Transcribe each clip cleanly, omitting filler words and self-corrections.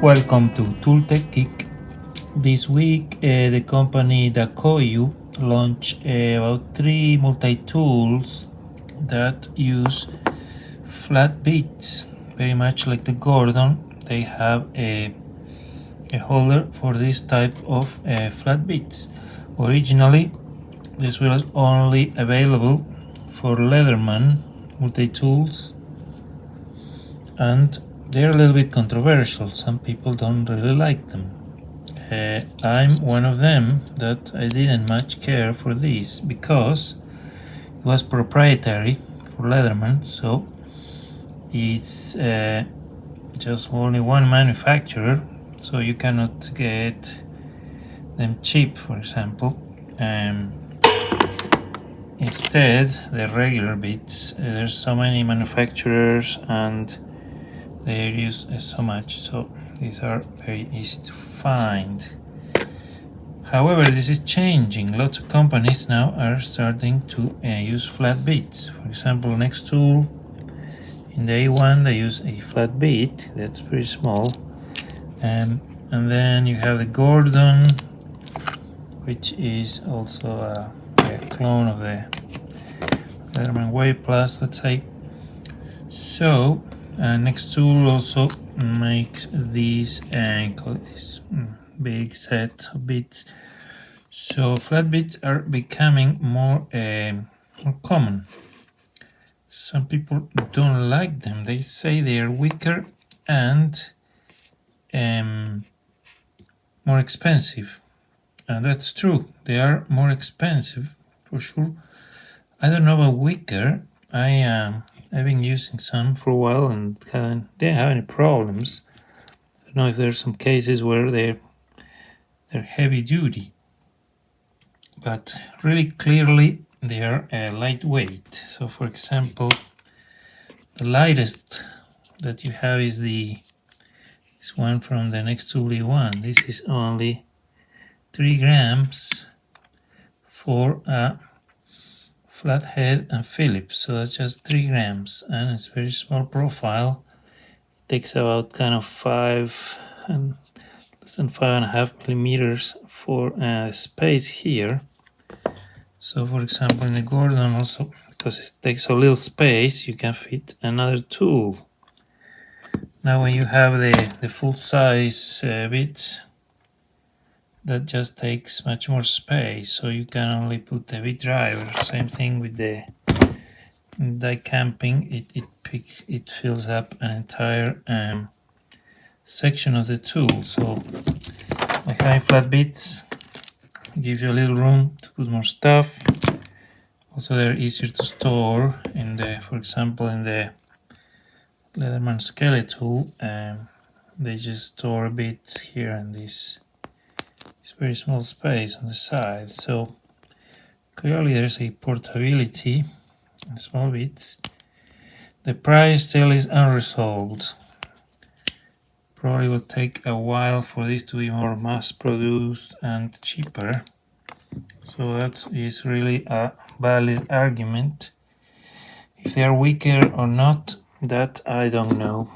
Welcome to Tool Tech Geek. This week, the company Dakoyu launched about 3 multi-tools that use flat bits, very much like the Gordon. They have a holder for this type of flat bits. Originally, this was only available for Leatherman multi-tools, and they're a little bit controversial. Some people don't really like them. I'm one of them that I didn't much care for this because it was proprietary for Leatherman, so it's just only one manufacturer, so you cannot get them cheap, for example. Instead, the regular bits, there's so many manufacturers and they use so much, so these are very easy to find. However, this is changing. Lots of companies now are starting to use flat bits. For example, next tool in the A1 they use a flat bit that's pretty small, and then you have the Gordon, which is also a clone of the Leatherman Wave Plus, let's say. So next tool also makes these big set of bits. So flat bits are becoming more common. Some people don't like them. They say they are weaker and more expensive. And that's true. They are more expensive for sure. I don't know about weaker. I've been using some for a while and didn't have any problems. I don't know if there's some cases where they're heavy duty, but really clearly they are lightweight. So for example, the lightest that you have is this one from the next tool E1. This is only 3 grams for a flathead and Phillips, so that's just 3 grams, and it's very small profile. It takes about kind of 5 and less than 5.5 millimeters for space here. So for example, in the Gordon also, because it takes a little space, you can fit another tool. Now when you have the full size bits, that just takes much more space, so you can only put the bit driver. Same thing with the die camping, it fills up an entire section of the tool. So like having flat bits gives you a little room to put more stuff. Also, they're easier to store in the, for example, in the Leatherman skeletal. They just store bits here in this very small space on the side. So clearly there's a portability in small bits. The price still is unresolved. Probably will take a while for this to be more mass produced and cheaper. So that is really a valid argument. If they are weaker or not, that I don't know.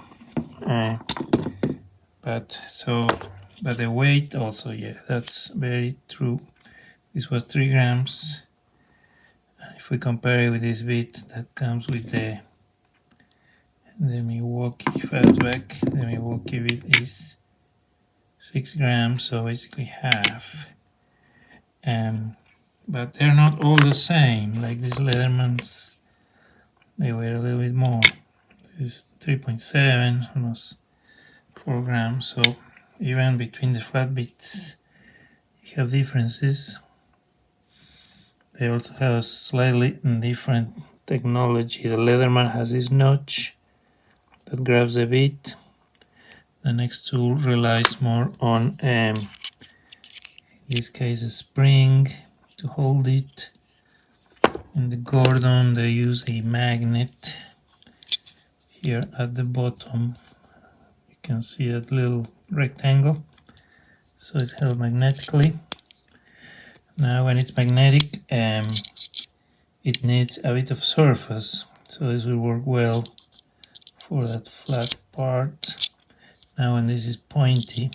But the weight also, yeah, that's very true. This was 3 grams. And if we compare it with this bit that comes with the Milwaukee Fastback, the Milwaukee bit is 6 grams, so basically half. But they're not all the same. Like these Leathermans, they weigh a little bit more. This is 3.7, almost 4 grams. So even between the flat bits, you have differences. They also have slightly different technology. The Leatherman has this notch that grabs the bit. The next tool relies more on, in this case, a spring to hold it. In the Gordon, they use a magnet here at the bottom. You can see that little rectangle, so it's held magnetically. Now when it's magnetic, it needs a bit of surface, so this will work well for that flat part. Now when this is pointy,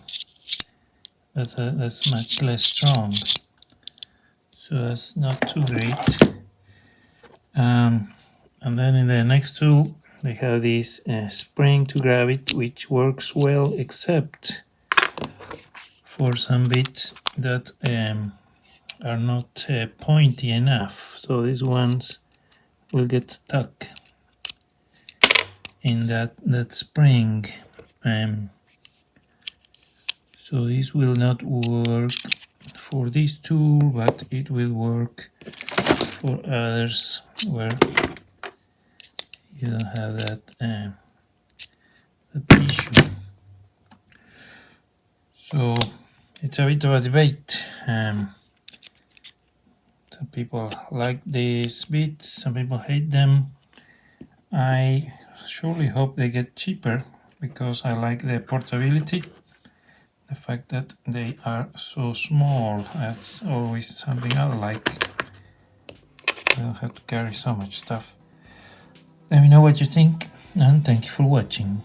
that's much less strong, so that's not too great. And then in the next tool they have this spring to grab it, which works well except for some bits that are not pointy enough, so these ones will get stuck in that spring. So this will not work for this tool, but it will work for others where you don't have that issue. So it's a bit of a debate. Some people like these bits, some people hate them. I surely hope they get cheaper because I like the portability. The fact that they are so small, that's always something I like. I don't have to carry so much stuff. Let me know what you think, and thank you for watching.